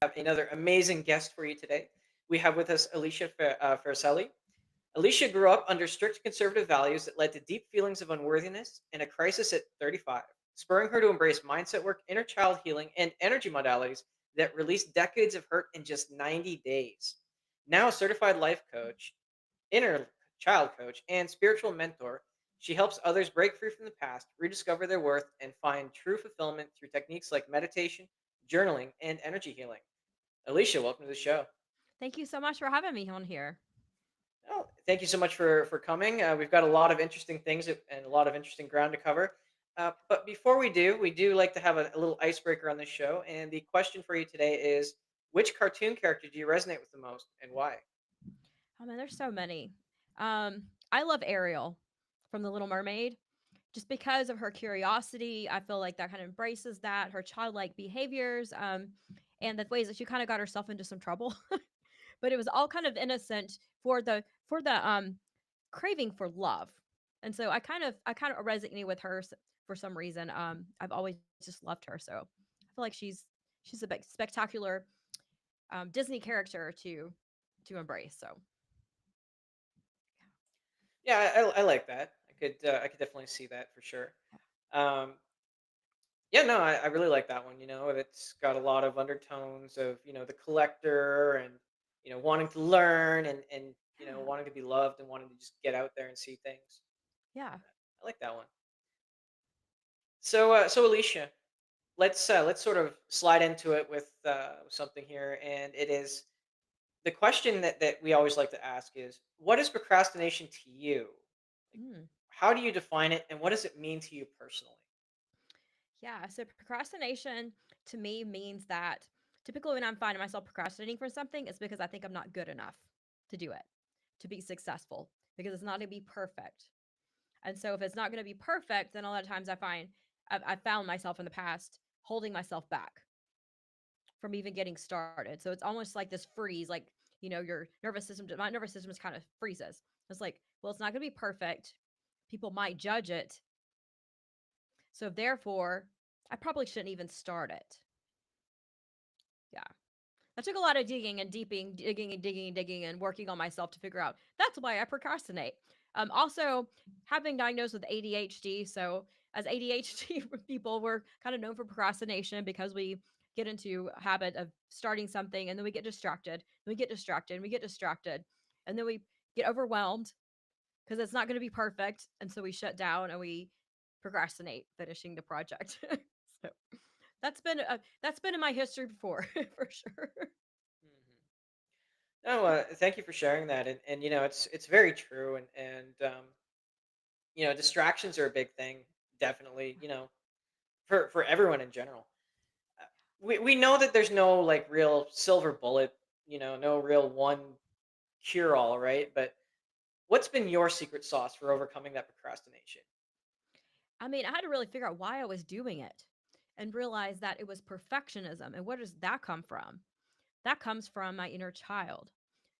Have another amazing guest for you today. We have with us Alicia Farricielli. Alicia grew up under strict conservative values that led to deep feelings of unworthiness and a crisis at 35, spurring her to embrace mindset work, inner child healing, and energy modalities that released decades of hurt in just 90 days. Now a certified life coach, inner child coach, and spiritual mentor, she helps others break free from the past, rediscover their worth, and find true fulfillment through techniques like meditation, journaling, and energy healing. Alicia, welcome to the show. Thank you so much for having me on here. Oh, thank you so much for coming. We've got a lot of interesting things and a lot of interesting ground to cover. But before we do like to have a little icebreaker on this show. And the question for you today is, which cartoon character do you resonate with the most, and why? Oh man, there's so many. I love Ariel from The Little Mermaid. Just because of her curiosity, I feel like that kind of embraces that, her childlike behaviors, and the ways that she kind of got herself into some trouble. But it was all kind of innocent for the craving for love. And so I kind of resonate with her for some reason. I've always just loved her, so I feel like she's a spectacular Disney character to embrace. So Yeah, I like that. I could definitely see that for sure. Um, yeah, no, I really like that one. It's got a lot of undertones of the collector and wanting to learn and yeah, wanting to be loved and wanting to just get out there and see things. yeah. I like that one. So Alicia, let's sort of slide into it with something here, and it is the question that we always like to ask is, what is procrastination to you? Like, Mm. how do you define it, and what does it mean to you personally? Yeah, so procrastination to me means that typically when I'm finding myself procrastinating for something, it's because I think I'm not good enough to do it, to be successful, because it's not going to be perfect. And so if it's not going to be perfect, then a lot of times I've found myself in the past holding myself back from even getting started. So it's almost like this freeze, like, your nervous system, my nervous system just kind of freezes. It's like, well, it's not going to be perfect. People might judge it. So therefore, I probably shouldn't even start it. Yeah. That took a lot of digging and deeping, digging and digging and digging and working on myself to figure out that's why I procrastinate. Also, having diagnosed with ADHD, so as ADHD people, we're kind of known for procrastination because we get into a habit of starting something and then we get distracted, and we get distracted, and we get distracted, and then we get overwhelmed because it's not going to be perfect, and so we shut down and we procrastinate finishing the project. So that's been in my history before for sure. Mhm. No, thank you for sharing that, and it's very true, and distractions are a big thing, definitely. For everyone in general. Uh, we know that there's no like real silver bullet, no real one cure all, right? But what's been your secret sauce for overcoming that procrastination? I mean, I had to really figure out why I was doing it and realize that it was perfectionism. And where does that come from? That comes from my inner child.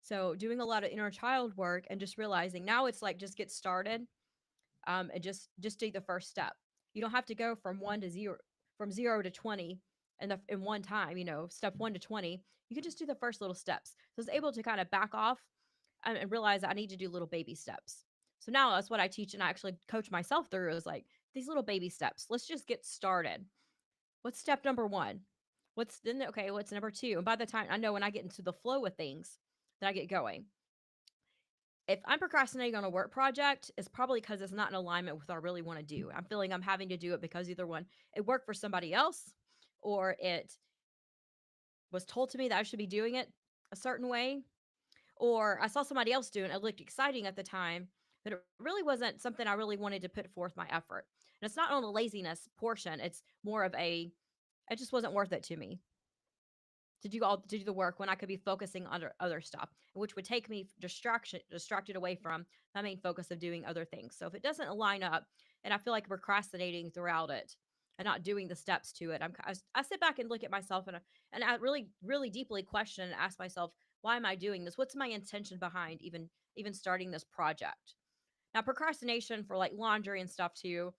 So, doing a lot of inner child work and just realizing now it's like just get started, and just take the first step. You don't have to go from 1 to 0, from 0 to 20 in one time, step 1 to 20. You can just do the first little steps. So, I was able to kind of back off and realize I need to do little baby steps. So now that's what I teach and I actually coach myself through is like these little baby steps. Let's just get started. What's step number one? What's then okay, what's number two? And by the time I know when I get into the flow with things, then I get going. If I'm procrastinating on a work project, it's probably because it's not in alignment with what I really want to do. I'm feeling I'm having to do it because either one, it worked for somebody else, or it was told to me that I should be doing it a certain way, or I saw somebody else doing it. It looked exciting at the time, but it really wasn't something I really wanted to put forth my effort. And it's not on a laziness portion. It's more of a it just wasn't worth it to me to do the work when I could be focusing on other stuff, which would take me distracted away from my main focus of doing other things. So if it doesn't align up, and I feel like procrastinating throughout it and not doing the steps to it, I sit back and look at myself and I really really deeply question and ask myself, why am I doing this? What's my intention behind even starting this project? Now procrastination for like laundry and stuff too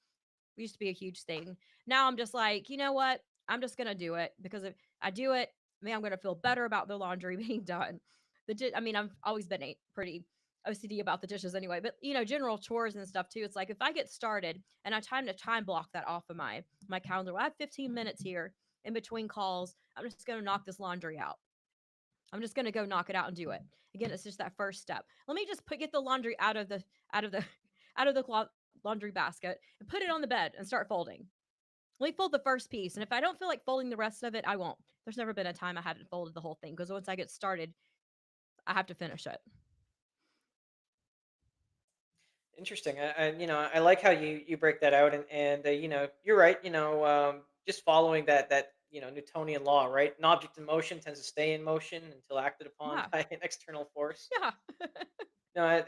used to be a huge thing. Now I'm just like, you know what? I'm just gonna do it because if I do it, man, I'm going to feel better about the laundry being done. I mean, I've always been pretty OCD about the dishes anyway, but general chores and stuff too. It's like if I get started and I time block that off of my calendar. Well, I have 15 minutes here in between calls. I'm just going to knock this laundry out. I'm just going to go knock it out and do it. Again, it's just that first step. Let me just get the laundry out of the out of the laundry basket and put it on the bed and start folding. Let me fold the first piece, and if I don't feel like folding the rest of it, I won't. There's never been a time I haven't folded the whole thing because once I get started, I have to finish it. Interesting. I like how you break that out, and you're right. Just following that Newtonian law, right? An object in motion tends to stay in motion until acted upon Yeah, by an external force. yeah. No,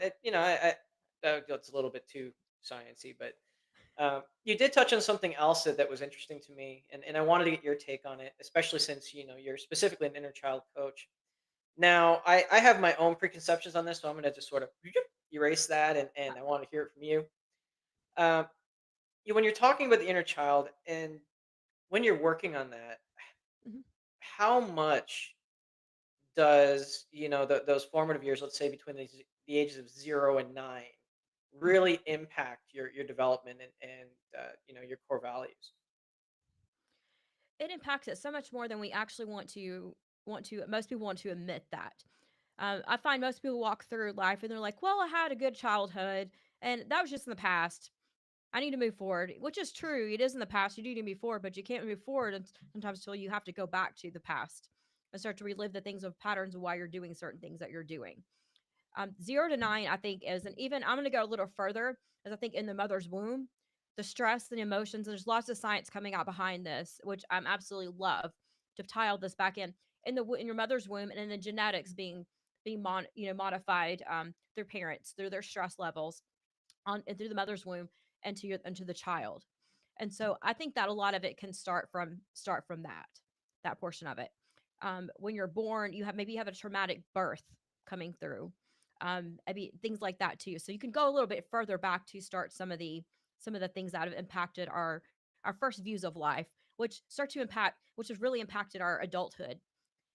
that's a little bit too sciencey, but you did touch on something else that was interesting to me, and I wanted to get your take on it, especially since you're specifically an inner child coach. Now, I have my own preconceptions on this, so I'm going to just sort of erase that, and I want to hear it from you. Um, when you're talking about the inner child, and when you're working on that, Mhm, how much does those formative years, let's say between the ages of 0 and 9, mhm. really impact your development and your core values? It impacts it so much more than we actually want to. Most people want to admit that. I find most people walk through life and they're like, "Well, I had a good childhood, and that was just in the past. I need to move forward," which is true. It is in the past. You do need to move forward, but you can't move forward sometimes until you have to go back to the past and start to relive the things of patterns of why you're doing certain things that you're doing. 0 to 9, I think, is, and even I'm going to go a little further, as I think in the mother's womb, the stress and emotions, and there's lots of science coming out behind this, which I'm absolutely love to tie all this back in your mother's womb, and in the genetics being modified through parents, through their stress levels on and through the mother's womb into the child. And so I think that a lot of it can start from that portion of it. When you're born, maybe you have a traumatic birth coming through. Maybe things like that too. So you can go a little bit further back to start some of the things that have impacted our first views of life, which has really impacted our adulthood.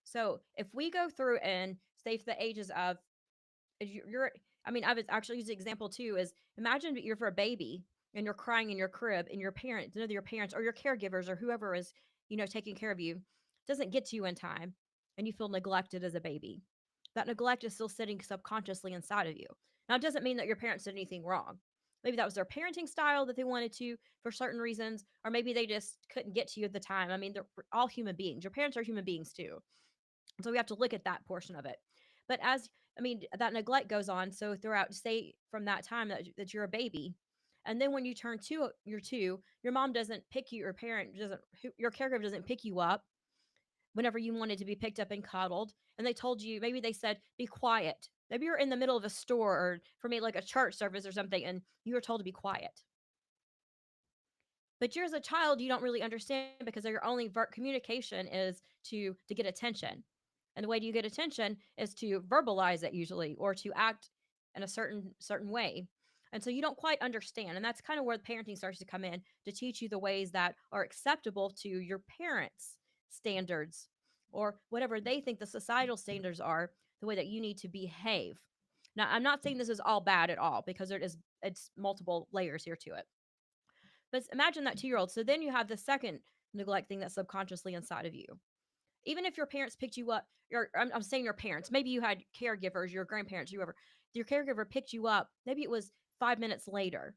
So if we go through and say for the ages of you're I mean, I was actually using the example too is imagine that you're for a baby and you're crying in your crib and none of your parents or your caregivers or whoever is, taking care of you doesn't get to you in time and you feel neglected as a baby. That neglect is still sitting subconsciously inside of you. Now, it doesn't mean that your parents did anything wrong. Maybe that was their parenting style that they wanted to for certain reasons, or maybe they just couldn't get to you at the time. I mean, they're all human beings. Your parents are human beings too. So we have to look at that portion of it. But that neglect goes on. So throughout, say from that time that you're a baby, and then when you turn two, you're two, your mom doesn't pick you, your caregiver doesn't pick you up whenever you wanted to be picked up and cuddled. And they told you, maybe they said, be quiet. Maybe you're in the middle of a store or for me, like a church service or something, and you were told to be quiet. But you're as a child, you don't really understand because your only communication is to get attention. And the way you get attention is to verbalize it usually or to act in a certain way. And so you don't quite understand. And that's kind of where the parenting starts to come in to teach you the ways that are acceptable to your parents' standards or whatever they think the societal standards are, the way that you need to behave. Now, I'm not saying this is all bad at all because it's multiple layers here to it. But imagine that 2-year old. So then you have the second neglect thing that's subconsciously inside of you. Even if your parents picked you up, I'm saying your parents, maybe you had caregivers, your grandparents, whoever, your caregiver picked you up. Maybe it was 5 minutes later.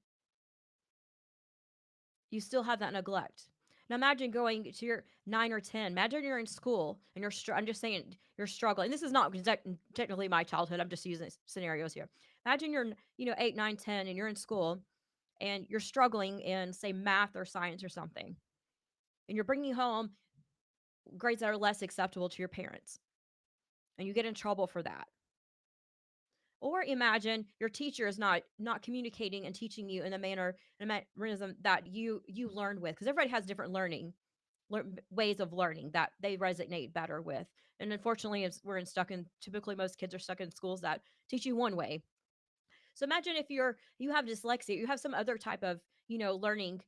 You still have that neglect. Now imagine going to your 9 or 10. Imagine you're in school and I'm just saying you're struggling. This is not technically my childhood. I'm just using scenarios here. Imagine you're 8, 9, 10, and you're in school and you're struggling in say math or science or something, and you're bringing home grades that are less acceptable to your parents, and you get in trouble for that. Or imagine your teacher is not communicating and teaching you in a manner and a mannerism that you learned with, because everybody has different ways of learning that they resonate better with. And unfortunately, as we're in stuck in typically most kids are stuck in schools that teach you one way. So imagine if you have dyslexia, you have some other type of learning.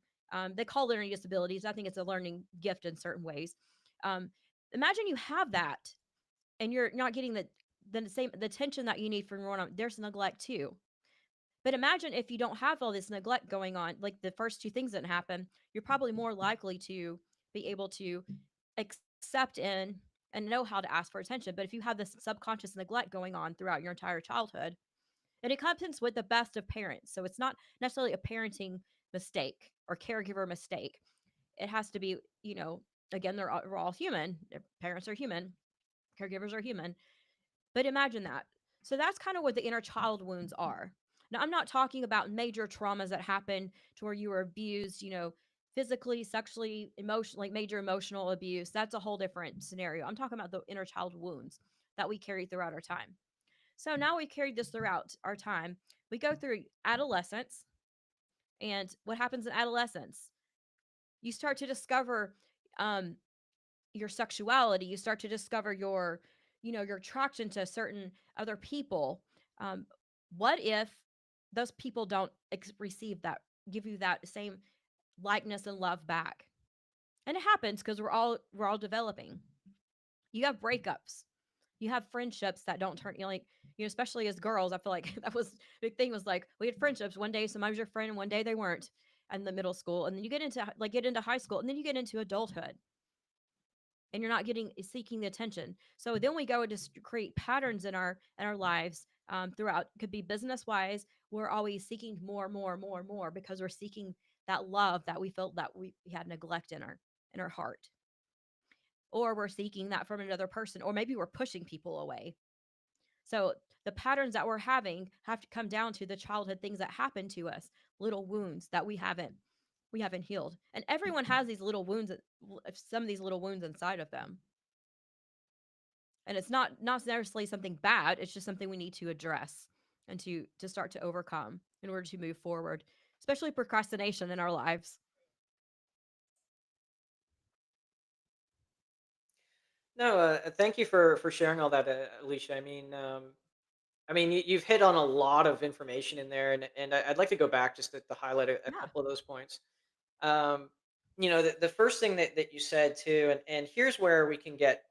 They call learning disabilities. I think it's a learning gift in certain ways. Um, Imagine you have that and you're not getting the attention that you need from growing up. There's neglect too. But imagine if you don't have all this neglect going on, like the first two things that happen, you're probably more likely to be able to accept and know how to ask for attention. But if you have this subconscious neglect going on throughout your entire childhood, and it comes with the best of parents. So it's not necessarily a parenting mistake or caregiver mistake. It has to be, again, we're all human. Parents are human, caregivers are human. But imagine that. So that's kind of what the inner child wounds are. Now, I'm not talking about major traumas that happen to where you were abused, physically, sexually, emotionally, like major emotional abuse. That's a whole different scenario. I'm talking about the inner child wounds that we carry throughout our time. So now we carried this throughout our time. We go through adolescence, and what happens in adolescence? You start to discover um, your sexuality. You start to discover your attraction to certain other people. Um, what if those people don't receive that, give you that same likeness and love back? And it happens because we're all developing. You have breakups. You have friendships that don't turn, like, especially as girls, I feel like that was big thing was like we had friendships. One day somebody was your friend and one day they weren't in the middle school. And then you get into high school and then you get into adulthood and you're not getting seeking the attention. So then we go and just create patterns in our lives throughout. Could be business wise. We're always seeking more, more, more, more because we're seeking that love that we felt that we had neglect in our heart, or we're seeking that from another person, or maybe we're pushing people away. So the patterns that we're having have to come down to the childhood things that happened to us, little wounds that we haven't healed. And everyone has these little wounds, some of these little wounds inside of them. And it's not necessarily something bad, it's just something we need to address and to start to overcome in order to move forward, especially procrastination in our lives. No, thank you for sharing all that, Alicia. I mean, you've hit on a lot of information in there, and I'd like to go back just to highlight a Yeah. couple of those points. Um, the first thing that you said too, and here's where we can get,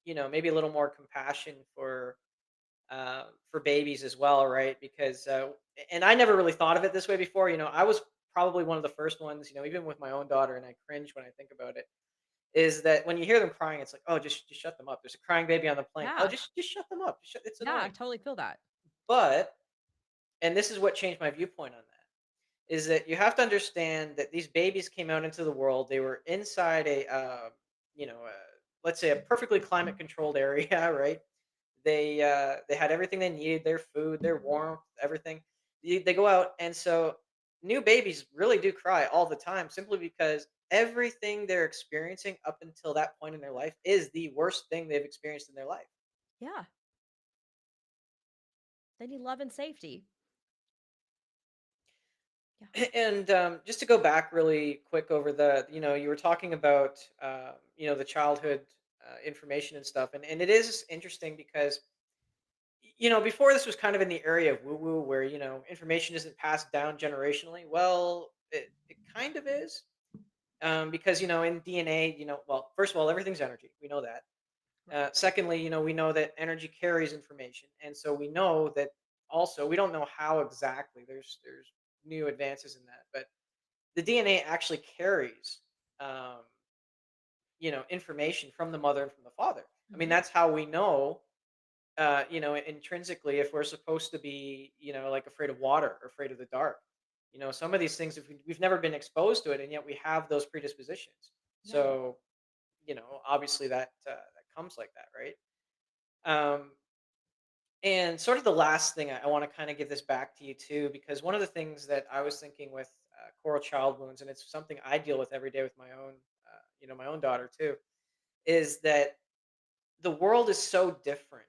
maybe a little more compassion for babies as well, right? Because and I never really thought of it this way before. I was probably one of the first ones, even with my own daughter, and I cringe when I think about it. Is that when you hear them crying, it's like, oh, just shut them up. There's a crying baby on the plane. Oh, Yeah. just shut them up. It's Yeah, I annoying. totally feel that. But and this is what changed my viewpoint on that, is that you have to understand that these babies came out into the world. They were inside let's say a perfectly climate controlled area, right? They had everything they needed, their food, their warmth, everything. They go out, and so new babies really do cry all the time, simply because everything they're experiencing up until that point in their life is the worst thing they've experienced in their life. Yeah. They need love and safety. Yeah. And just to go back really quick over you were talking about, the childhood information and stuff, and it is interesting because, before this was kind of in the area of woo woo, where, information isn't passed down generationally. Well, it kind of is, because, in DNA, well, first of all, everything's energy. We know that. Right. Secondly, we know that energy carries information, and so we know that also we don't know how exactly. There's new advances in that, but the DNA actually carries, um, information from the mother and from the father. I mean, Hmm. that's how we know, intrinsically, if we're supposed to be, like afraid of water or afraid of the dark. Some of these things, if we've never been exposed to it, and yet we have those predispositions. Yeah. So, obviously that comes like that, right? Um, and sort of the last thing, I want to kind of give this back to you too, because one of the things that I was thinking with coral child wounds, and it's something I deal with every day with my own daughter too, is that the world is so different.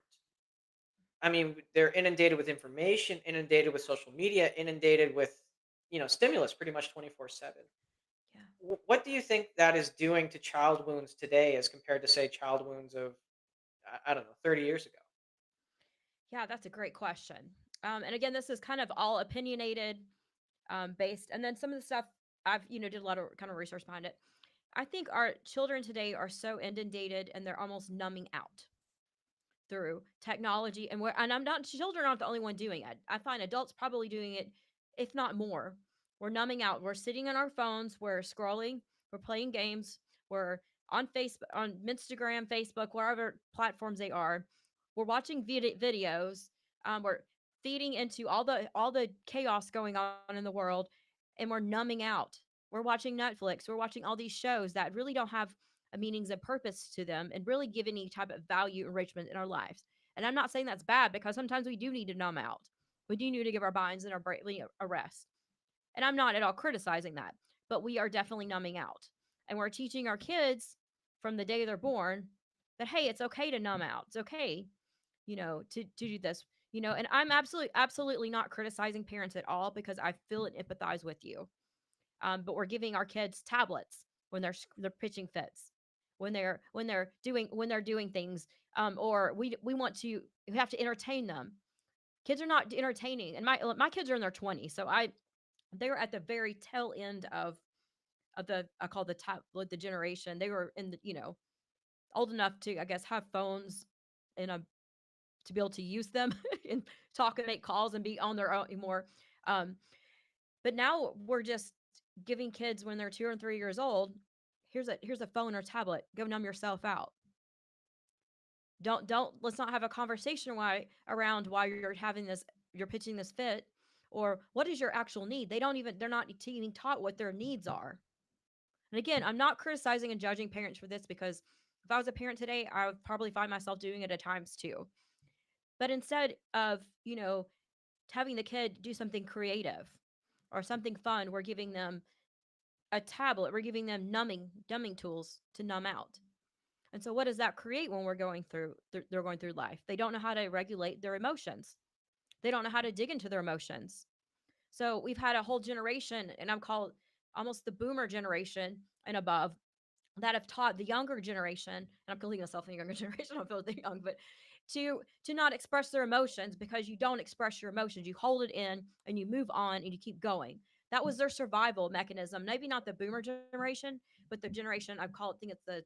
I mean, they're inundated with information, inundated with social media, inundated with, stimulus pretty much 24/7. Yeah. What do you think that is doing to child wounds today as compared to, say, child wounds of, I don't know, 30 years ago? Yeah, that's a great question. And again, this is kind of all opinionated, based, and then some of the stuff I've did a lot of kind of research behind it. I think our children today are so inundated and they're almost numbing out through technology, and I'm not children aren't the only one doing it. I find adults probably doing it, if not more. We're numbing out. We're sitting on our phones, we're scrolling, we're playing games, we're on Facebook, on Instagram, Facebook, wherever platforms they are. We're watching videos. We're feeding into all the chaos going on in the world, and we're numbing out. We're watching Netflix. We're watching all these shows that really don't have a meanings and purpose to them and really give any type of value enrichment in our lives. And I'm not saying that's bad because sometimes we do need to numb out. We do need to give our minds and our brain a rest. And I'm not at all criticizing that, but we are definitely numbing out. And we're teaching our kids from the day they're born that, hey, it's okay to numb out. It's okay, to do this. And I'm absolutely not criticizing parents at all because I feel and empathize with you. But we're giving our kids tablets when they're pitching fits, when they're doing things, or we have to entertain them. Kids are not entertaining, and my kids are in their 20s, so they were at the very tail end of the I call the tablet the generation. They were in the old enough to, I guess, have phones in a to be able to use them and talk and make calls and be on their own more. Um, but now we're just giving kids when they're 2 and 3 years old, here's a phone or tablet. Go numb yourself out. Don't Let's not have a conversation around why you're pitching this fit, or what is your actual need. They're not even taught what their needs are. And again, I'm not criticizing and judging parents for this because if I was a parent today, I would probably find myself doing it at times too. But instead of, having the kid do something creative or something fun, we're giving them a tablet. We're giving them numbing tools to numb out. And so what does that create when they're going through life? They don't know how to regulate their emotions. They don't know how to dig into their emotions. So we've had a whole generation, and I'm called almost the boomer generation and above, that have taught the younger generation, and I'm calling myself the younger generation, I don't feel that young, but to not express their emotions, because you don't express your emotions. You hold it in and you move on and you keep going. That was their survival mechanism. Maybe not the boomer generation, but the generation I call it, think it's the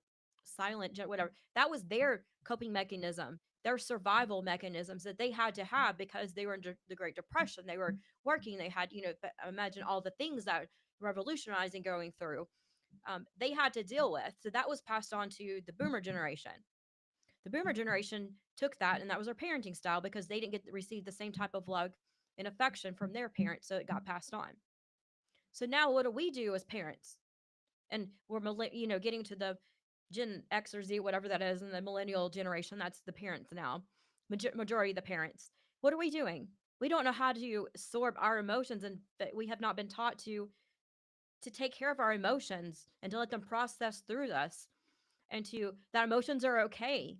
whatever. That was their coping mechanism, their survival mechanisms that they had to have because they were in the Great Depression. They were working. They had, imagine all the things that revolutionizing going through, they had to deal with. So that was passed on to the boomer generation. The boomer generation took that, and that was their parenting style because they didn't receive the same type of love and affection from their parents, so it got passed on. So now, what do we do as parents? And we're getting to the Gen X or Z, whatever that is, and the millennial generation. That's the parents now, majority of the parents. What are we doing? We don't know how to absorb our emotions, and we have not been taught to take care of our emotions and to let them process through us, and to that emotions are okay.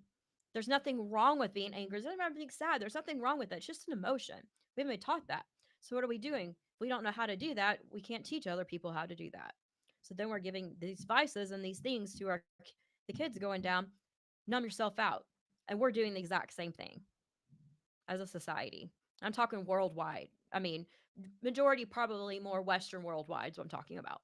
There's nothing wrong with being angry. There's nothing wrong with being sad. There's nothing wrong with it. It's just an emotion. We haven't been taught that. So what are we doing? If we don't know how to do that, we can't teach other people how to do that. So then we're giving these vices and these things to the kids going down. Numb yourself out. And we're doing the exact same thing as a society. I'm talking worldwide. I mean, majority probably more Western worldwide is what I'm talking about.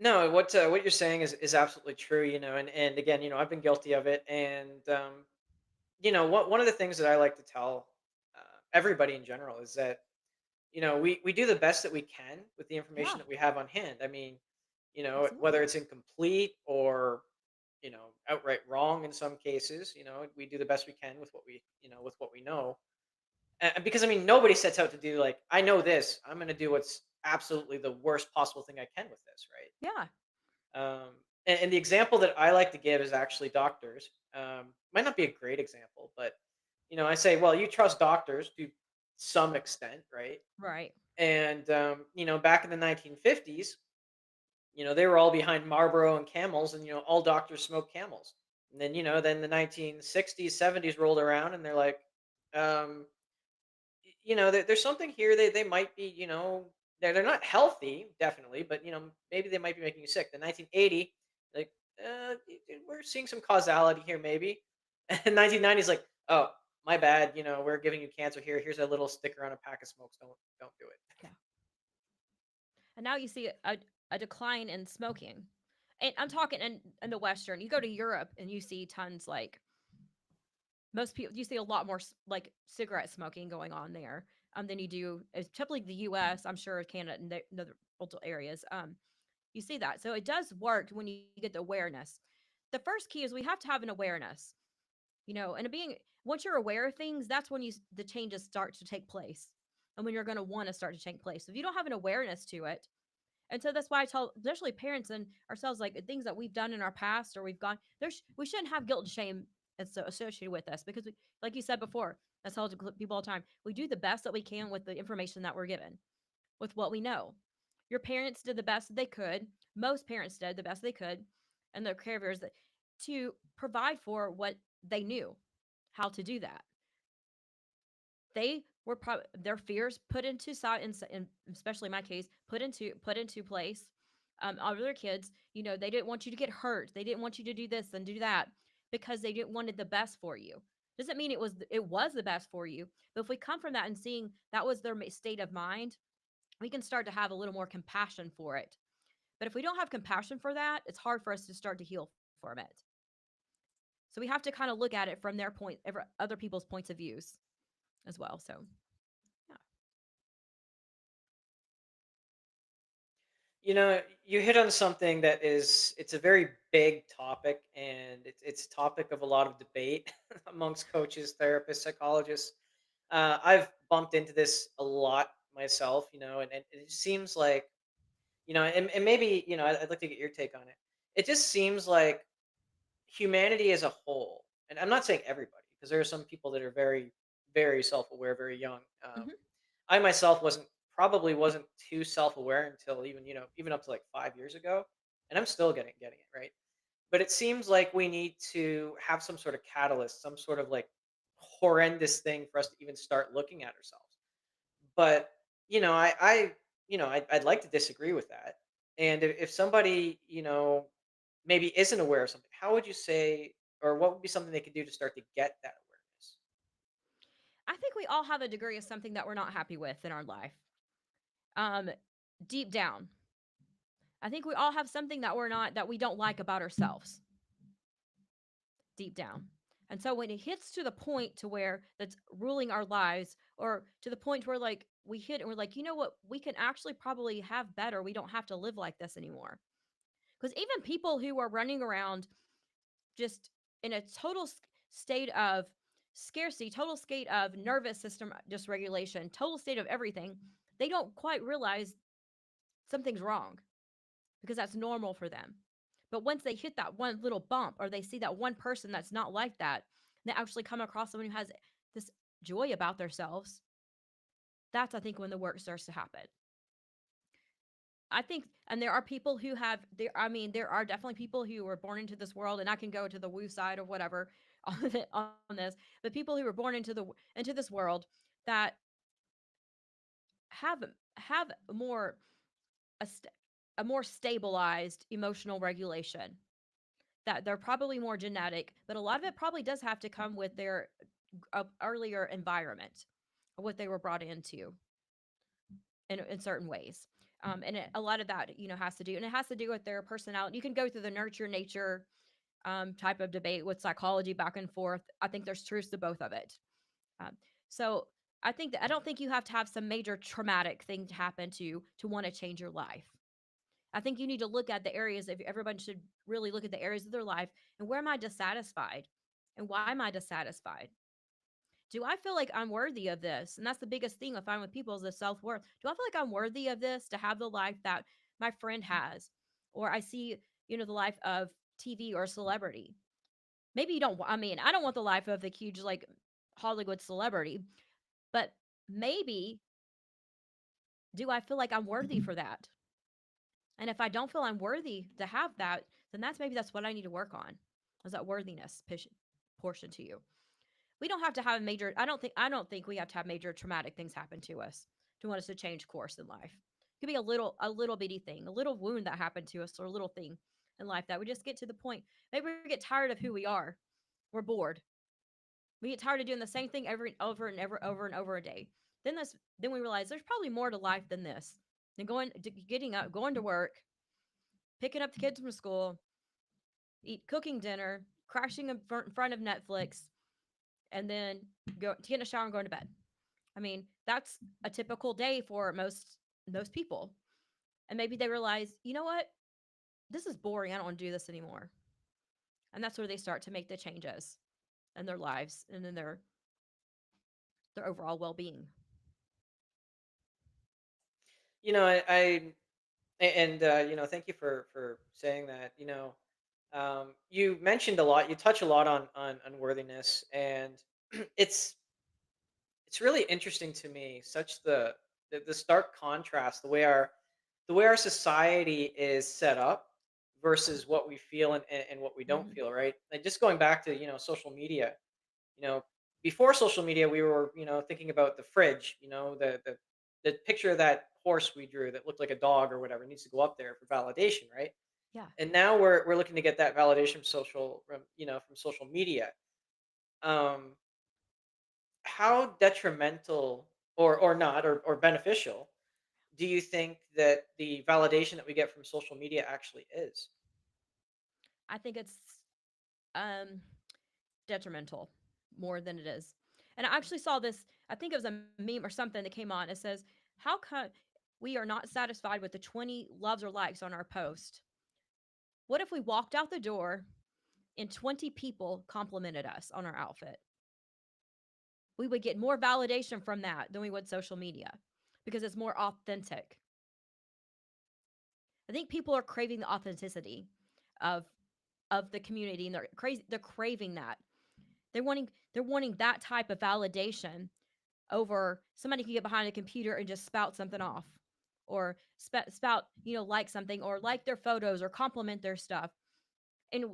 No, what you're saying is absolutely true. And again, I've been guilty of it. And one of the things that I like to tell everybody in general is that we do the best that we can with the information Yeah, that we have on hand. I mean, whether absolutely. it's incomplete or outright wrong in some cases, we do the best we can with what we know. Because I mean, nobody sets out to do like, I know this, I'm going to do what's absolutely the worst possible thing I can with this, right? Yeah, And the example that I like to give is actually doctors. Might not be a great example, but I say, well, you trust doctors to some extent, right? right. And back in the 1950s, they were all behind Marlboro and Camels, and all doctors smoked Camels. And then then the 1960s, 70s rolled around, and they're like, um, there's something here. They might be, they're not healthy, definitely, but maybe they might be making you sick. The 1980, like, we're seeing some causality here, maybe. And 1990s, like, oh, my bad. We're giving you cancer here. Here's a little sticker on a pack of smokes. Don't do it. Yeah. And now you see a decline in smoking. And I'm talking in the Western. You go to Europe and you see tons like most people. You see a lot more like cigarette smoking going on there than you do. It's typically the U.S. I'm sure Canada and the other multiple areas. You see that. So it does work when you get the awareness. The first key is we have to have an awareness, and being once you're aware of things, that's when the changes start to take place, and when you're going to want to start to take place. So if you don't have an awareness to it, and so that's why I tell, especially parents and ourselves, like things that we've done in our past or we've gone, we shouldn't have guilt and shame associated with us because, like you said before, that's how people all the time. We do the best that we can with the information that we're given, with what we know. Your parents did the best that they could. Most parents did the best they could, and their caregivers to provide for what they knew how to do that. They were their fears put into side, and especially in my case, put into place. All their kids, they didn't want you to get hurt. They didn't want you to do this and do that because they didn't wanted the best for you. Doesn't mean it was the best for you, but if we come from that and seeing that was their state of mind, we can start to have a little more compassion for it. But if we don't have compassion for that, it's hard for us to start to heal from it. So we have to kind of look at it from their other people's points of views as well. So yeah. You hit on something that it's a very big topic, and it's a topic of a lot of debate amongst coaches, therapists, psychologists. I've bumped into this a lot myself, and it seems like, and maybe, I'd like to get your take on it. It just seems like humanity as a whole, and I'm not saying everybody, because there are some people that are very, very self-aware, very young. Hmm. I myself wasn't too self-aware until even up to like 5 years ago, and I'm still getting it right. But it seems like we need to have some sort of catalyst, some sort of like horrendous thing for us to even start looking at ourselves. But I'd like to disagree with that. And if somebody maybe isn't aware of something, how would you say, or what would be something they could do to start to get that awareness? I think we all have a degree of something that we're not happy with in our life. Um, Deep down, I think we all have something that we don't like about ourselves. Deep down. And so when it hits to the point to where that's ruling our lives, or to the point where like we hit and we're like, you know what, we can actually probably have better. We don't have to live like this anymore. Because even people who are running around just in a total state of scarcity, total state of nervous system dysregulation, total state of everything, they don't quite realize something's wrong because that's normal for them. But once they hit that one little bump or they see that one person that's not like that, and they actually come across someone who has this joy about themselves, that's, I think, when the work starts to happen. I think, and there are people who have there. I mean, there are definitely people who were born into this world, and I can go to the woo side or whatever on this. But people who were born into this world that have more a, st- a more stabilized emotional regulation. That they're probably more genetic, but a lot of it probably does have to come with their earlier environment, what they were brought into in certain ways. A lot of that, has to do, and it has to do with their personality. You can go through the nurture nature type of debate with psychology back and forth. I think there's truths to both of it. Um, so I don't think you have to have some major traumatic thing to happen to want to change your life. I think you need to look at the areas. If everyone should really look at the areas of their life and where am I dissatisfied, and why am I dissatisfied? Do I feel like I'm worthy of this? And that's the biggest thing I find with people is the self worth. Do I feel like I'm worthy of this to have the life that my friend has, or I see, the life of TV or celebrity? Maybe you don't. I mean, I don't want the life of the huge like Hollywood celebrity, but maybe do I feel like I'm worthy for that? And if I don't feel I'm worthy to have that, then that's what I need to work on. Is that worthiness portion to you? We don't have to have a major. I don't think we have to have major traumatic things happen to us to want us to change course in life. It could be a little bitty thing, a little wound that happened to us, or a little thing in life that we just get to the point. Maybe we get tired of who we are. We're bored. We get tired of doing the same thing over and over and over and over a day. Then we realize there's probably more to life than this. and getting up, going to work, picking up the kids from school, cooking dinner, crashing in front of Netflix, and then getting a shower and going to bed. I mean, that's a typical day for most people. And maybe they realize, you know what? This is boring. I don't want to do this anymore. And that's where they start to make the changes in their lives and in their overall well-being. I and thank you for saying that. You mentioned a lot. You touch a lot on unworthiness, and it's it's really interesting to me. Such the stark contrast, the way our society is set up versus what we feel and what we don't Mhm. feel. Right. Like just going back to social media. You know, before social media, we were thinking about the fridge. The picture of that horse we drew that looked like a dog or whatever needs to go up there for validation, right? Yeah. And now we're looking to get that validation from social media. Um, how detrimental or not or beneficial do you think that the validation that we get from social media actually is? I think it's um detrimental more than it is. And I actually saw this, I think it was a meme or something that came on. It says, how come we are not satisfied with the 20 loves or likes on our post? What if we walked out the door and 20 people complimented us on our outfit? We would get more validation from that than we would social media because it's more authentic. I think people are craving the authenticity of of the community, and they're craving that. They're wanting that type of validation over somebody can get behind a computer and just spout something off, or spout, like something, or like their photos, or compliment their stuff. And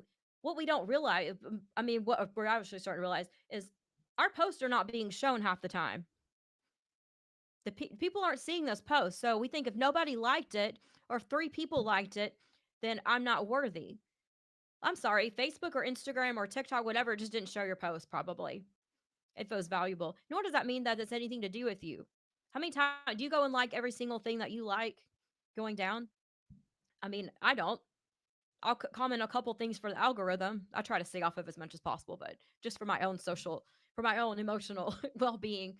what we don't realize, I mean, what we're actually starting to realize is our posts are not being shown half the time. People aren't seeing those posts, so we think if nobody liked it, or 3 people liked it, then I'm not worthy. I'm sorry, Facebook or Instagram or TikTok, whatever, just didn't show your post probably if it was valuable. Nor does that mean that it's anything to do with you. How many times do you go and like every single thing that you like going down? I mean, I don't. I'll comment a couple things for the algorithm. I try to stay off of as much as possible, but just for my own emotional well being.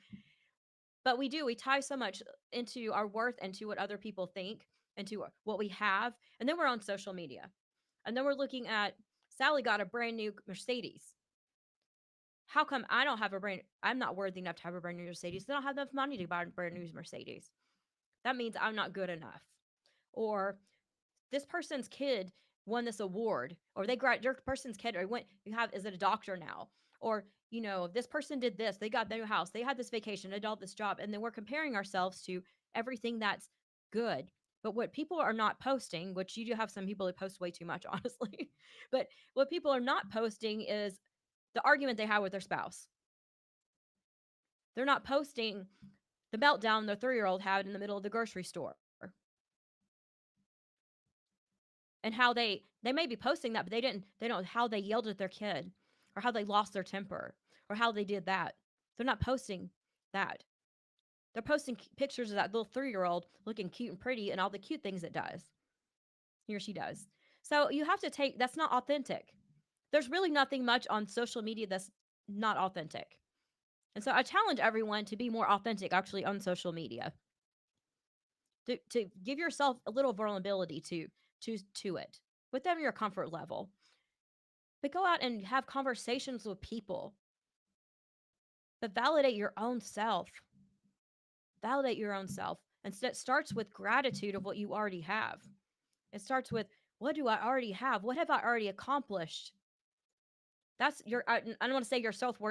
But we tie so much into our worth, into what other people think, into what we have. And then we're on social media. And then we're looking at Sally got a brand new Mercedes. How come I'm not worthy enough to have a brand new Mercedes? They don't have enough money to buy a brand new Mercedes. That means I'm not good enough. Or this person's kid won this award, or your person's kid or went you have is it a doctor now, or this person did this, they got their new house, they had this vacation, they did all this job, and then we're comparing ourselves to everything that's good. But what people are not posting, which you do have some people who post way too much, honestly, but what people are not posting is the argument they had with their spouse. They're not posting the meltdown their 3-year-old had in the middle of the grocery store, and how they may be posting that, but they don't how they yelled at their kid, or how they lost their temper, or how they did that. They're not posting that. They're posting pictures of that little 3-year-old looking cute and pretty and all the cute things it does, he or she does. So you have to take that's not authentic. There's really nothing much on social media that's not authentic. And so I challenge everyone to be more authentic actually on social media. To give yourself a little vulnerability to it within your comfort level. But go out and have conversations with people. But validate your own self. Validate your own self. And it starts with gratitude of what you already have. It starts with, what do I already have? What have I already accomplished? That's I don't want to say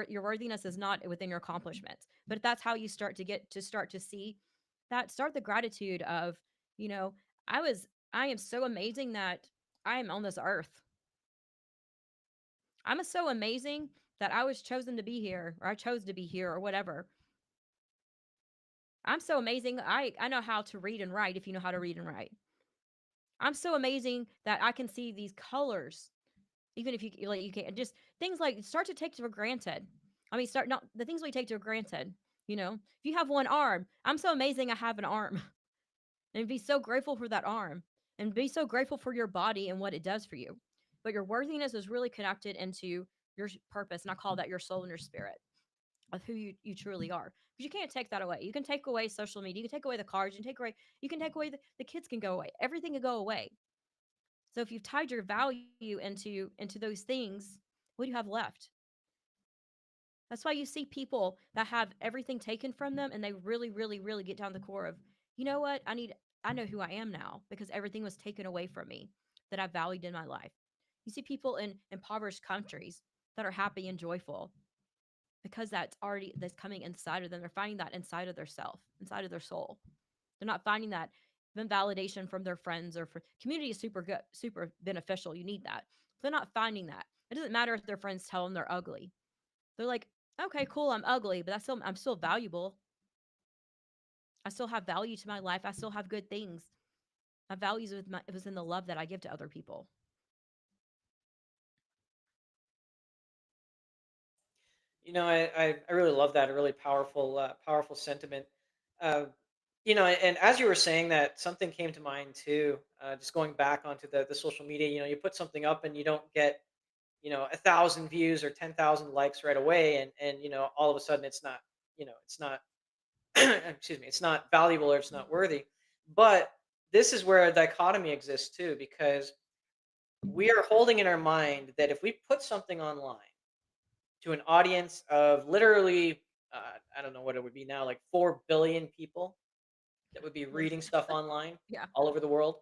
your worthiness is not within your accomplishments, but that's how you start to see that. Start the gratitude of, you know, I am so amazing that I am on this earth. I'm so amazing that I was chosen to be here, or I chose to be here, or whatever. I'm so amazing. I know how to read and write if you know how to read and write. I'm so amazing that I can see these colors, even if you can't. Just things like start to take for granted. I mean, start not the things we take for granted. If you have one arm, I'm so amazing I have an arm. and be so grateful for that arm and be so grateful for your body and what it does for you. But your worthiness is really connected into your purpose. And I call that your soul and your spirit of who you truly are. Because you can't take that away. You can take away social media, you can take away the cars, you can take away the kids can go away. Everything can go away. So if you've tied your value into those things, what do you have left? That's why you see people that have everything taken from them and they really, really, really get down the core of, you know what? I know who I am now because everything was taken away from me that I valued in my life. You see people in impoverished countries that are happy and joyful because that's coming inside of them. They're finding that inside of their self, inside of their soul. They're not finding that validation from their friends or for community is super good, super beneficial. You need that. They're not finding that. It doesn't matter if their friends tell them they're ugly. They're like, okay, cool, I'm ugly, but I'm still valuable. I still have value to my life. I still have good things. My values it was in the love that I give to other people. I really love that. A really powerful, powerful sentiment. Uh, and as you were saying that, something came to mind too. Just going back onto the social media, you put something up and you don't get, 1,000 views or 10,000 likes right away, and all of a sudden it's not, excuse me, it's not valuable or it's not worthy. But this is where a dichotomy exists too, because we are holding in our mind that if we put something online to an audience of literally, I don't know what it would be now, like 4 billion people that would be At least, reading stuff online yeah, all over the world,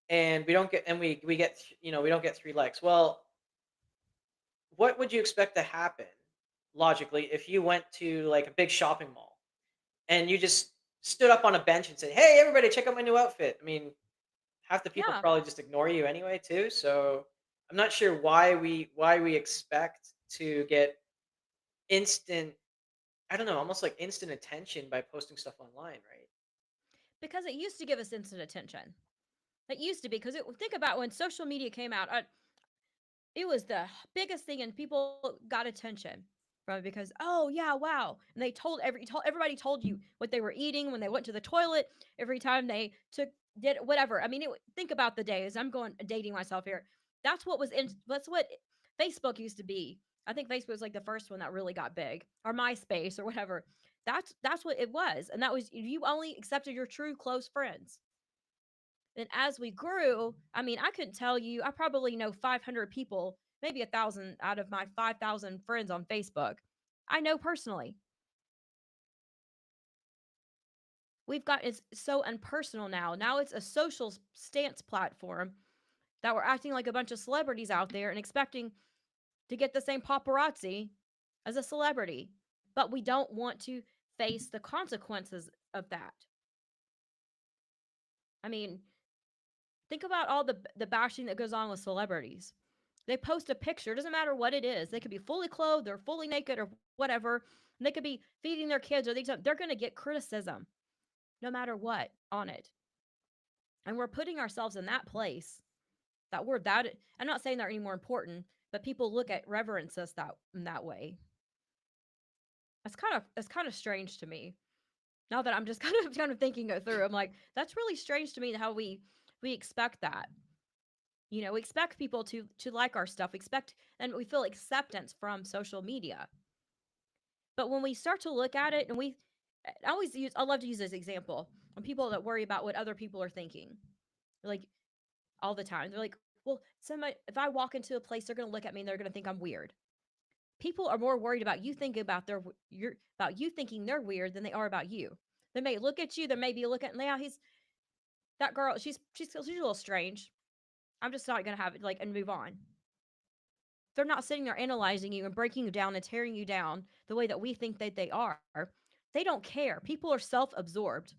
and we don't get, and we get, we don't get 3 likes. Well, what would you expect to happen logically if you went to like a big shopping mall and you just stood up on a bench and said, "Hey, everybody, check out my new outfit"? I mean, half the people yeah, probably just ignore you anyway too. So I'm not sure why we expect to get instant, I don't know, almost like instant attention by posting stuff online, right? because it used to give us instant attention. It used to be because think about when social media came out. It was the biggest thing, and people got attention from it because oh yeah, wow, and they told everybody told you what they were eating when they went to the toilet, every time they took did whatever. I mean, think about the days. I'm going dating myself here. That's what Facebook used to be. I think Facebook was like the first one that really got big, or MySpace or whatever. That's what it was, and that was you only accepted your true close friends. And as we grew, I mean, I couldn't tell you, I probably know 500 people, maybe 1,000 out of my 5,000 friends on Facebook. I know personally. We've got it's so impersonal now. Now it's a social stance platform that we're acting like a bunch of celebrities out there and expecting to get the same paparazzi as a celebrity. But we don't want to face the consequences of that. I mean, think about all the bashing that goes on with celebrities. They post a picture, doesn't matter what it is. They could be fully clothed or fully naked or whatever. And they could be feeding their kids or they're going to get criticism no matter what on it. And we're putting ourselves in that place that we're that I'm not saying they're any more important, but people look at reverence us that in that way. It's kind of strange to me. Now that I'm just kind of thinking it through, I'm like, that's really strange to me how we expect that. We expect people to like our stuff. We expect and we feel acceptance from social media. But when we start to look at it, and I love to use this example when people that worry about what other people are thinking, like all the time, they're like, well, somebody, if I walk into a place, they're going to look at me and they're going to think I'm weird. People are more worried about you thinking about you thinking they're weird than they are about you. They may look at you, they may be looking, yeah, he's that girl, she's a little strange. I'm just not going to have it like and move on. They're not sitting there analyzing you and breaking you down and tearing you down the way that we think that they are. They don't care. People are self-absorbed,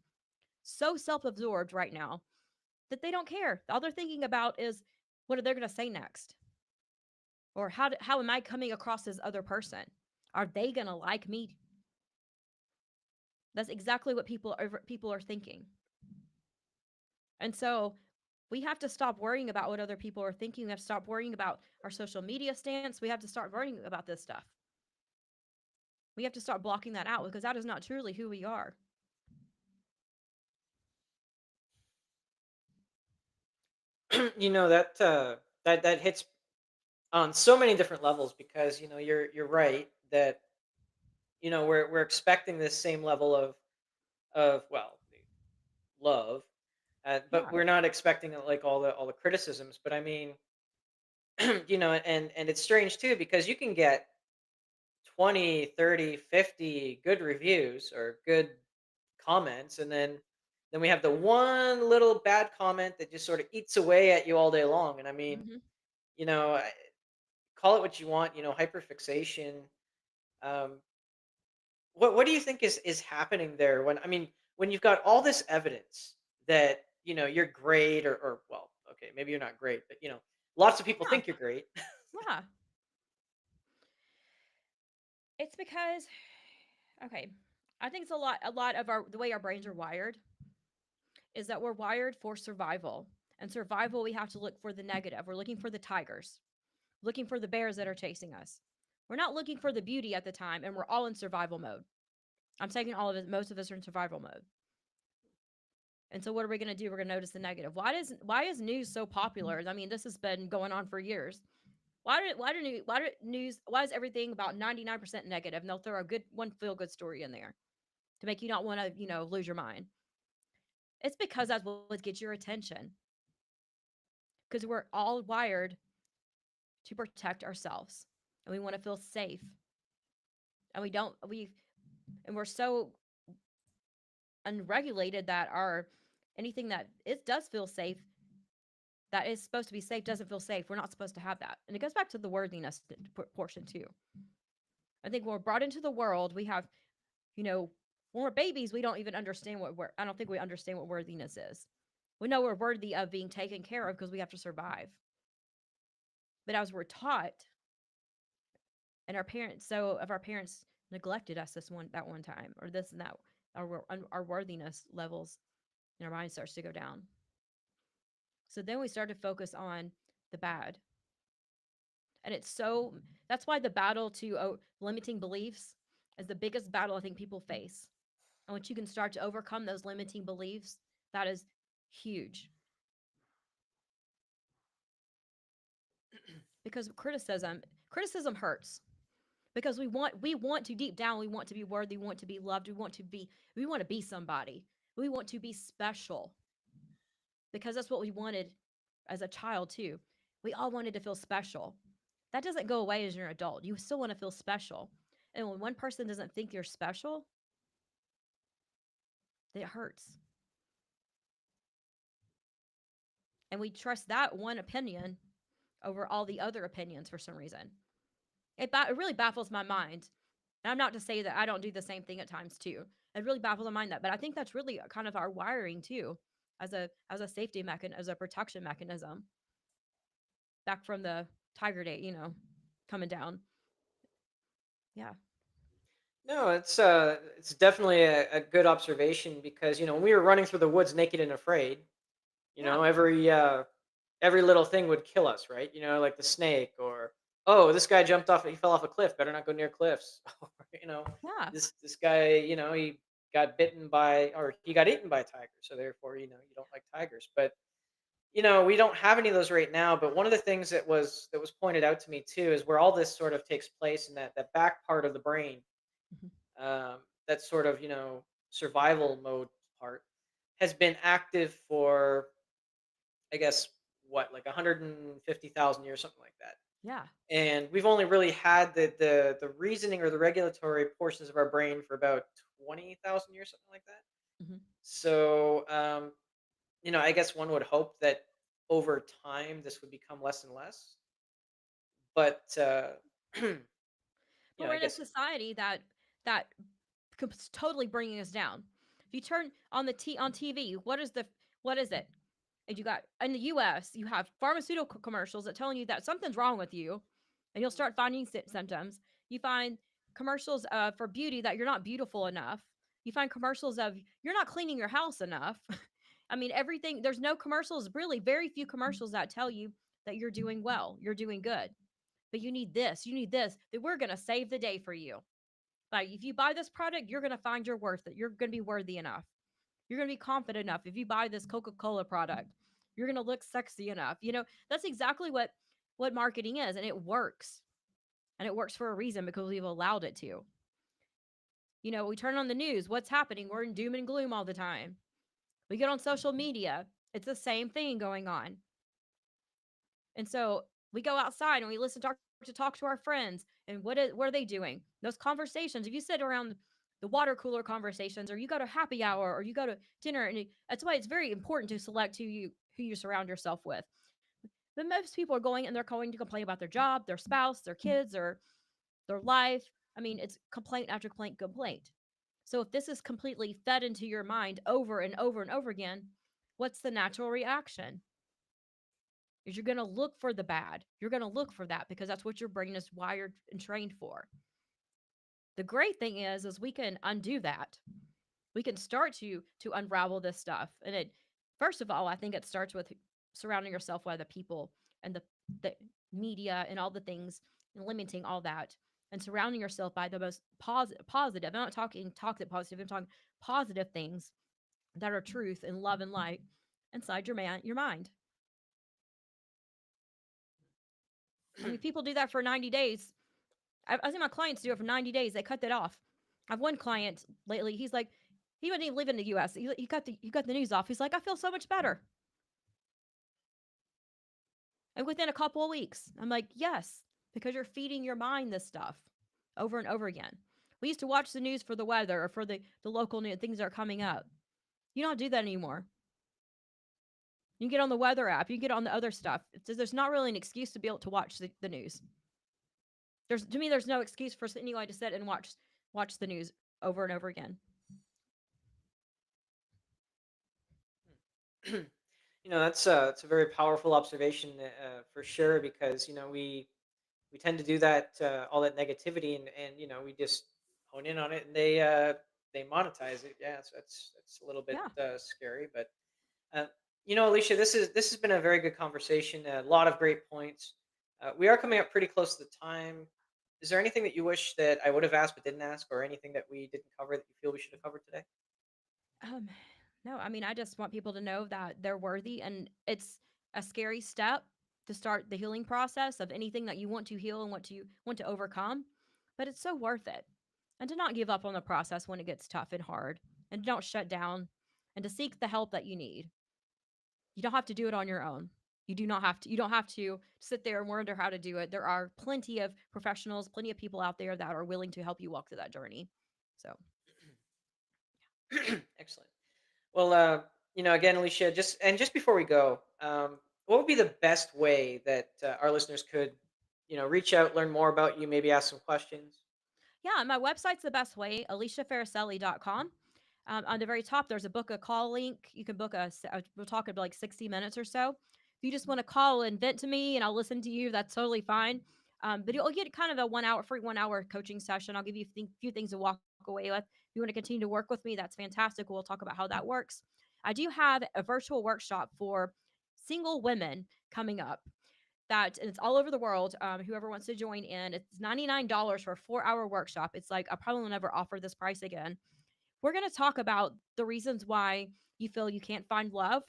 so self-absorbed right now that they don't care. All they're thinking about is what are they going to say next, or how am I coming across as other person? Are they going to like me? That's exactly what people are thinking. And so we have to stop worrying about what other people are thinking. We have to stop worrying about our social media stance. We have to start worrying about this stuff. We have to start blocking that out because that is not truly who we are. that hits on so many different levels because you're right that we're expecting this same level of well, love, but Yeah. we're not expecting like all the criticisms. But I mean, and it's strange too because you can get 20, 30, 50 good reviews or good comments, and then we have the one little bad comment that just sort of eats away at you all day long. And I mean, Hmm. you know, I- call it what you want, hyperfixation. Um, what do you think is happening there when I mean when you've got all this evidence that you're great or well, okay, maybe you're not great, but lots of people Yeah. think you're great. Yeah. It's because, okay, I think it's a lot of our the way our brains are wired is that we're wired for survival. And survival, we have to look for the negative. We're looking for the tigers, looking for the bears that are chasing us. We're not looking for the beauty at the time, and we're all in survival mode. I'm taking all of it. Most of us are in survival mode. And so, what are we going to do? We're going to notice the negative. Why is news so popular? I mean, this has been going on for years. Why is everything about 99% negative? And they'll throw a good one feel good story in there to make you not want to lose your mind. It's because that's what gets your attention. Because we're all wired to protect ourselves, and we want to feel safe, and we don't we and we're so unregulated that our anything that it does feel safe that is supposed to be safe doesn't feel safe. We're not supposed to have that. And it goes back to the worthiness portion too. I think when we're brought into the world, we have, when we're babies, we don't even understand I don't think we understand what worthiness is. We know we're worthy of being taken care of because we have to survive. But as we're taught, and our parents neglected us that one time, or this and that, our worthiness levels in our mind starts to go down. So then we start to focus on the bad. And that's why the battle to limiting beliefs is the biggest battle I think people face. And once you can start to overcome those limiting beliefs, that is huge. Because criticism hurts. Because we want to deep down, we want to be worthy, we want to be loved, we want to be somebody. We want to be special. Because that's what we wanted as a child too. We all wanted to feel special. That doesn't go away as you're an adult. You still want to feel special. And when one person doesn't think you're special, it hurts. And we trust that one opinion over all the other opinions for some reason. It really baffles my mind. And I'm not to say that I don't do the same thing at times too. It really baffles my mind that, but I think that's really kind of our wiring too, as a safety mechanism, as a protection mechanism, back from the Tiger Day, coming down. Yeah, No, it's definitely a good observation because when we were running through the woods naked and afraid, yeah, every little thing would kill us, right? Like the snake, or oh, this guy he fell off a cliff, better not go near cliffs. Or yeah, this guy, he got bitten by or he got eaten by a tiger, so therefore, you don't like tigers. But we don't have any of those right now. But one of the things that was pointed out to me too is where all this sort of takes place in that back part of the brain, mhm, that sort of survival mode part has been active for, I guess, what, like 150,000 years, something like that. yeah, And we've only really had the reasoning or the regulatory portions of our brain for about 20,000 years, something like that. mhm. So, I guess one would hope that over time this would become less and less. But, But we're I in a guess, society that totally bringing us down. If you turn on TV, what is it? And you got in the U.S. you have pharmaceutical commercials that telling you that something's wrong with you, and you'll start finding symptoms. You find commercials for beauty that you're not beautiful enough. You find commercials of you're not cleaning your house enough. I mean, everything. There's no commercials, really, very few commercials that tell you that you're doing well, you're doing good. But you need this, that we're gonna save the day for you. Like if you buy this product, you're gonna find your worth. That you're gonna be worthy enough. You're gonna be confident enough. If you buy this Coca-Cola product, You're going to look sexy enough. That's exactly what marketing is, and it works. And it works for a reason because we've allowed it to. We turn on the news, what's happening? We're in doom and gloom all the time. We get on social media, it's the same thing going on. And so we go outside and we listen to talk to our friends. And what are they doing? Those conversations. If you sit around the water cooler conversations, or you go to happy hour, or you go to dinner, that's why it's very important to select who you surround yourself with. But most people are going and they're going to complain about their job, their spouse, their kids, or their life. I mean, it's complaint after complaint, complaint. So if this is completely fed into your mind over and over and over again, what's the natural reaction? Is you're going to look for the bad. You're going to look for that because that's what your brain is wired and trained for. The great thing is we can undo that. We can start to unravel this stuff. And it first of all, I think it starts with surrounding yourself with the people and the media and all the things and limiting all that and surrounding yourself by the most positive. I'm not talking toxic positive. I'm talking positive things that are truth and love and light inside your mind. I mean, people do that for 90 days. I've seen my clients do it for 90 days. They cut that off. I've one client lately. He's like, he wouldn't even live in the U.S. He cut the news off. He's like, I feel so much better. And within a couple of weeks, I'm like, yes, because you're feeding your mind this stuff over and over again. We used to watch the news for the weather or for the local news, things that are coming up. You don't do that anymore. You can get on the weather app. You can get on the other stuff. There's not really an excuse to be able to watch the news. To me, there's no excuse for anyone to sit and watch the news over and over again. That's a very powerful observation, for sure, because we tend to do that, all that negativity, and we just hone in on it, and they monetize it. Yeah, so that's a little bit, Yeah. scary, but uh, Alicia, this has been a very good conversation. A lot of great points. We are coming up pretty close to the time. Is there anything that you wish that I would have asked but didn't ask, or anything that we didn't cover that you feel we should have covered today? Um, no, I mean, I just want people to know that they're worthy, and it's a scary step to start the healing process of anything that you want to heal and want to overcome, but it's so worth it. And to not give up on the process when it gets tough and hard, and don't shut down, and to seek the help that you need. You don't have to do it on your own. You do not have to. You don't have to sit there and wonder how to do it. There are plenty of professionals, plenty of people out there that are willing to help you walk through that journey. So, Excellent. Well, again, Alicia, just before we go, what would be the best way that our listeners could, reach out, learn more about you, maybe ask some questions? yeah, my website's the best way, aliciafarricielli.com. On the very top, there's a book a call link. You can book we'll talk about like 60 minutes or so. If you just want to call and vent to me and I'll listen to you, that's totally fine. But you'll get kind of a free 1 hour coaching session. I'll give you a few things to walk away with. If you want to continue to work with me, that's fantastic. We'll talk about how that works. I do have a virtual workshop for single women coming up that and it's all over the world. Whoever wants to join in, it's $99 for a 4 hour workshop. It's like I probably will never offer this price again. We're going to talk about the reasons why you feel you can't find love,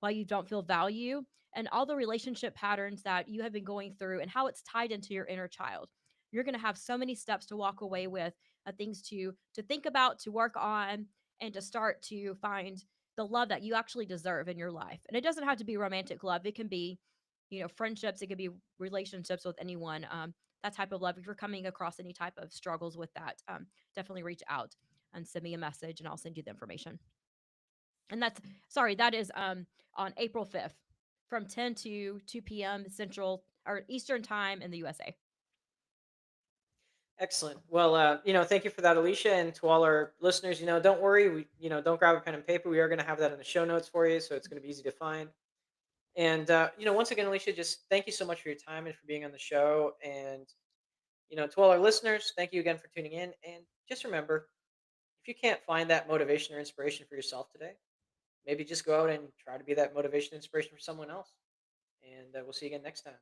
why you don't feel value, and all the relationship patterns that you have been going through and how it's tied into your inner child. You're going to have so many steps to walk away with, things to think about, to work on, and to start to find the love that you actually deserve in your life. And it doesn't have to be romantic love. It can be, friendships. It could be relationships with anyone. That type of love. If you're coming across any type of struggles with that, definitely reach out and send me a message and I'll send you the information. And that is on April 5th from 10 to 2 p.m. Central or Eastern time in the USA. Excellent. Well, thank you for that, Alicia, and to all our listeners. Don't worry. Don't grab a pen and paper. We are going to have that in the show notes for you, so it's going to be easy to find. And once again, Alicia, just thank you so much for your time and for being on the show. And to all our listeners, thank you again for tuning in. And just remember, if you can't find that motivation or inspiration for yourself today, maybe just go out and try to be that motivation, inspiration for someone else. And we'll see you again next time.